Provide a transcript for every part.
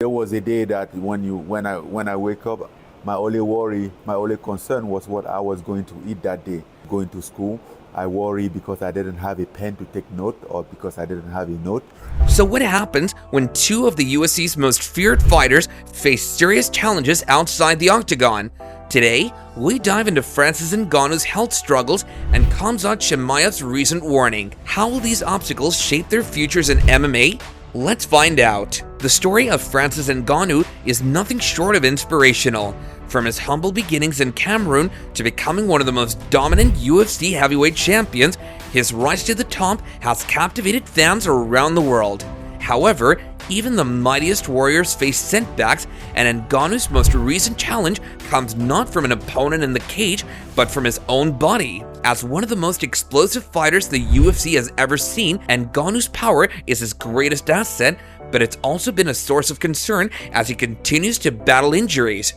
There was a day that when I wake up, my only worry, my only concern was what I was going to eat that day. Going to school, I worry because I didn't have a pen to take note or because I didn't have a note. So what happens when two of the UFC's most feared fighters face serious challenges outside the octagon? Today, we dive into Francis Ngannou's health struggles and Khamzat Chimaev's recent warning. How will these obstacles shape their futures in MMA? Let's find out. The story of Francis Ngannou is nothing short of inspirational. From his humble beginnings in Cameroon to becoming one of the most dominant UFC heavyweight champions, his rise to the top has captivated fans around the world. However, even the mightiest warriors face setbacks, and Ngannou's most recent challenge comes not from an opponent in the cage, but from his own body. As one of the most explosive fighters the UFC has ever seen, Ngannou's power is his greatest asset, but it's also been a source of concern as he continues to battle injuries.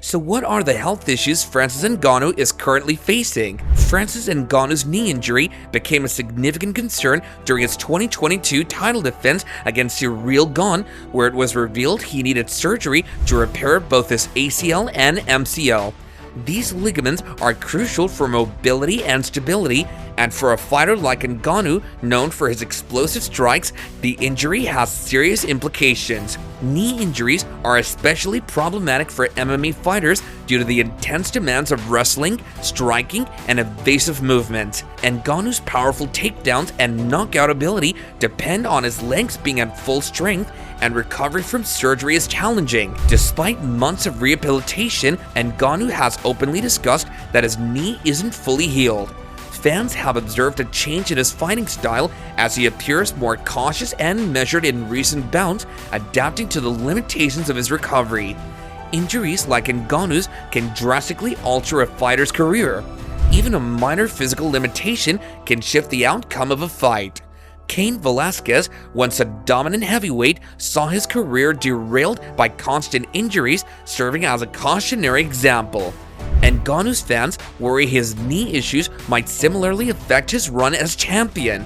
So what are the health issues Francis Ngannou is currently facing? Francis Ngannou's knee injury became a significant concern during his 2022 title defense against Ciryl Gane, where it was revealed he needed surgery to repair both his ACL and MCL. These ligaments are crucial for mobility and stability, and for a fighter like Ngannou, known for his explosive strikes, the injury has serious implications. Knee injuries are especially problematic for MMA fighters due to the intense demands of wrestling, striking, and evasive movement. Ngannou's powerful takedowns and knockout ability depend on his legs being at full strength, and recovery from surgery is challenging. Despite months of rehabilitation, Ngannou has openly discussed that his knee isn't fully healed. Fans have observed a change in his fighting style as he appears more cautious and measured in recent bouts, adapting to the limitations of his recovery. Injuries like Ngannou's can drastically alter a fighter's career. Even a minor physical limitation can shift the outcome of a fight. Cain Velasquez, once a dominant heavyweight, saw his career derailed by constant injuries, serving as a cautionary example. Ngannou's fans worry his knee issues might similarly affect his run as champion.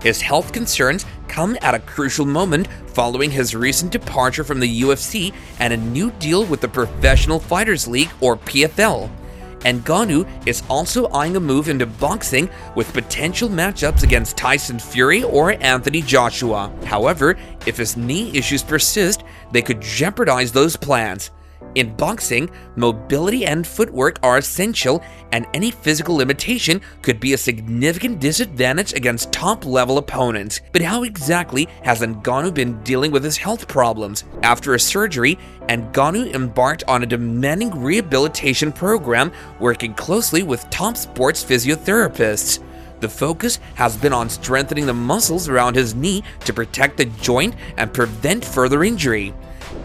His health concerns come at a crucial moment following his recent departure from the UFC and a new deal with the Professional Fighters League, or PFL. Ngannou is also eyeing a move into boxing with potential matchups against Tyson Fury or Anthony Joshua. However, if his knee issues persist, they could jeopardize those plans. In boxing, mobility and footwork are essential, and any physical limitation could be a significant disadvantage against top-level opponents. But how exactly has Ngannou been dealing with his health problems? After a surgery, Ngannou embarked on a demanding rehabilitation program, working closely with top sports physiotherapists. The focus has been on strengthening the muscles around his knee to protect the joint and prevent further injury.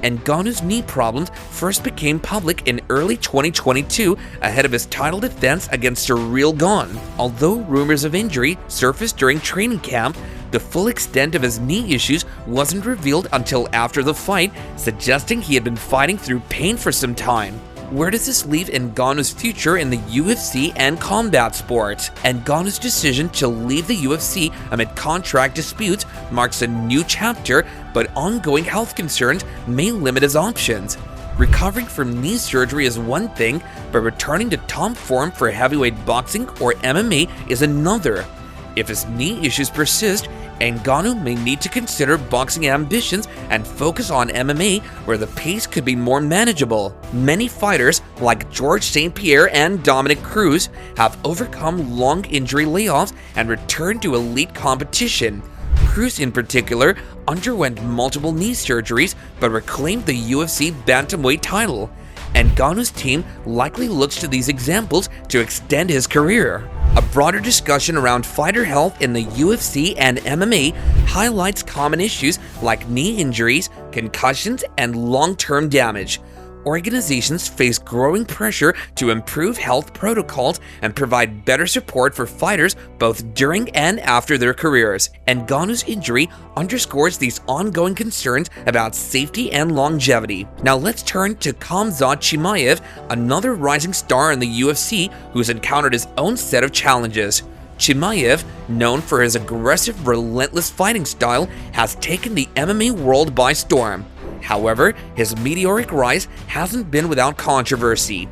Ngannou's knee problems first became public in early 2022 ahead of his title defense against Ciryl Gane. Although rumors of injury surfaced during training camp, the full extent of his knee issues wasn't revealed until after the fight, suggesting he had been fighting through pain for some time. Where does this leave Ngannou's future in the UFC and combat sports? Ngannou's decision to leave the UFC amid contract disputes marks a new chapter, but ongoing health concerns may limit his options. Recovering from knee surgery is one thing, but returning to top form for heavyweight boxing or MMA is another. If his knee issues persist, Ngannou may need to consider boxing ambitions and focus on MMA, where the pace could be more manageable. Many fighters, like George St. Pierre and Dominic Cruz, have overcome long injury layoffs and returned to elite competition. Cruz, in particular, underwent multiple knee surgeries but reclaimed the UFC bantamweight title. Ngannou's team likely looks to these examples to extend his career. A broader discussion around fighter health in the UFC and MMA highlights common issues like knee injuries, concussions, and long-term damage. Organizations face growing pressure to improve health protocols and provide better support for fighters both during and after their careers. Ngannou's injury underscores these ongoing concerns about safety and longevity. Now let's turn to Khamzat Chimaev, another rising star in the UFC who's encountered his own set of challenges. Chimaev, known for his aggressive, relentless fighting style, has taken the MMA world by storm. However, his meteoric rise hasn't been without controversy.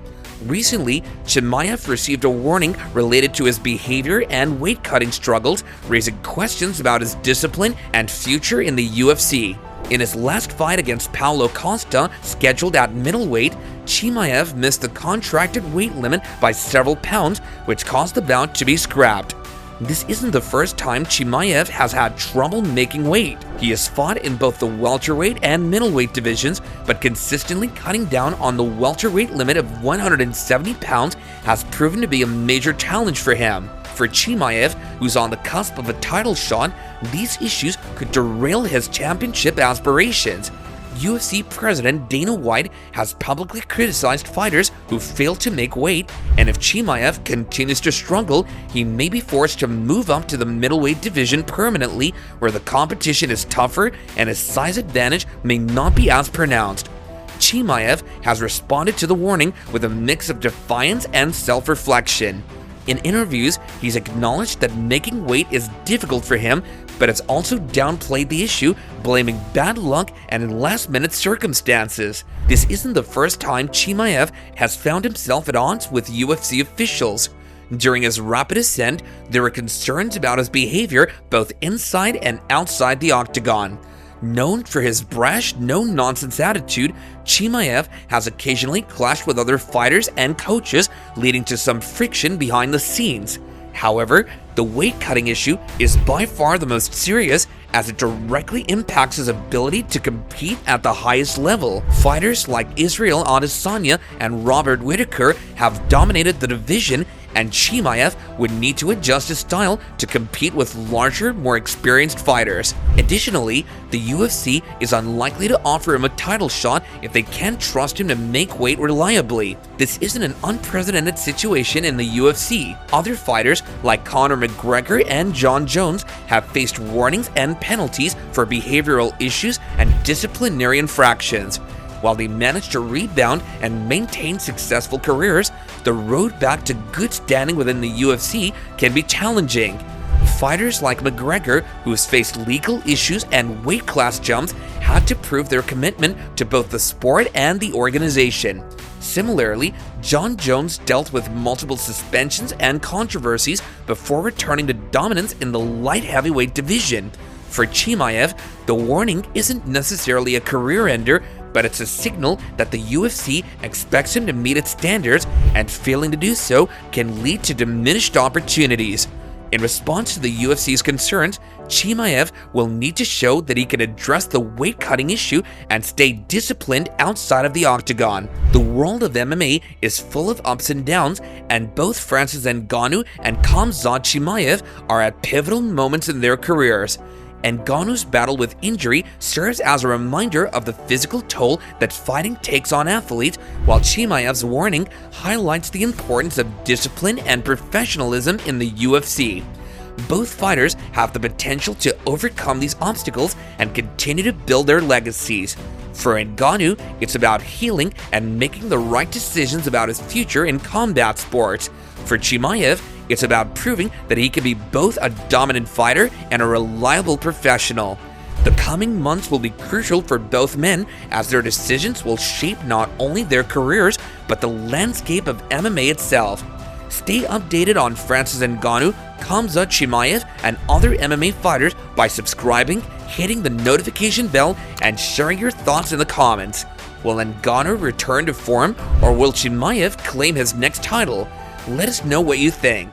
Recently, Chimaev received a warning related to his behavior and weight-cutting struggles, raising questions about his discipline and future in the UFC. In his last fight against Paulo Costa, scheduled at middleweight, Chimaev missed the contracted weight limit by several pounds, which caused the bout to be scrapped. This isn't the first time Chimaev has had trouble making weight. He has fought in both the welterweight and middleweight divisions, but consistently cutting down on the welterweight limit of 170 pounds has proven to be a major challenge for him. For Chimaev, who's on the cusp of a title shot, these issues could derail his championship aspirations. UFC President Dana White has publicly criticized fighters who fail to make weight, and if Chimaev continues to struggle, he may be forced to move up to the middleweight division permanently, where the competition is tougher and his size advantage may not be as pronounced. Chimaev has responded to the warning with a mix of defiance and self-reflection. In interviews, he's acknowledged that making weight is difficult for him, but has also downplayed the issue, blaming bad luck and last-minute circumstances. This isn't the first time Chimaev has found himself at odds with UFC officials. During his rapid ascent, there were concerns about his behavior both inside and outside the octagon. Known for his brash, no-nonsense attitude, Chimaev has occasionally clashed with other fighters and coaches, leading to some friction behind the scenes. However, the weight-cutting issue is by far the most serious, as it directly impacts his ability to compete at the highest level. Fighters like Israel Adesanya and Robert Whittaker have dominated the division, and Chimaev would need to adjust his style to compete with larger, more experienced fighters. Additionally, the UFC is unlikely to offer him a title shot if they can't trust him to make weight reliably. This isn't an unprecedented situation in the UFC. Other fighters like Conor McGregor and Jon Jones have faced warnings and penalties for behavioral issues and disciplinary infractions. While they managed to rebound and maintain successful careers, the road back to good standing within the UFC can be challenging. Fighters like McGregor, who has faced legal issues and weight class jumps, had to prove their commitment to both the sport and the organization. Similarly, Jon Jones dealt with multiple suspensions and controversies before returning to dominance in the light heavyweight division. For Chimaev, the warning isn't necessarily a career ender, but it's a signal that the UFC expects him to meet its standards, and failing to do so can lead to diminished opportunities. In response to the UFC's concerns, Chimaev will need to show that he can address the weight-cutting issue and stay disciplined outside of the octagon. The world of MMA is full of ups and downs, and both Francis Ngannou and Khamzat Chimaev are at pivotal moments in their careers. Ngannou's battle with injury serves as a reminder of the physical toll that fighting takes on athletes, while Chimaev's warning highlights the importance of discipline and professionalism in the UFC. Both fighters have the potential to overcome these obstacles and continue to build their legacies. For Ngannou, it's about healing and making the right decisions about his future in combat sports. For Chimaev, it's about proving that he can be both a dominant fighter and a reliable professional. The coming months will be crucial for both men, as their decisions will shape not only their careers, but the landscape of MMA itself. Stay updated on Francis Ngannou, Khamzat Chimaev, and other MMA fighters by subscribing, hitting the notification bell, and sharing your thoughts in the comments. Will Ngannou return to form, or will Chimaev claim his next title? Let us know what you think.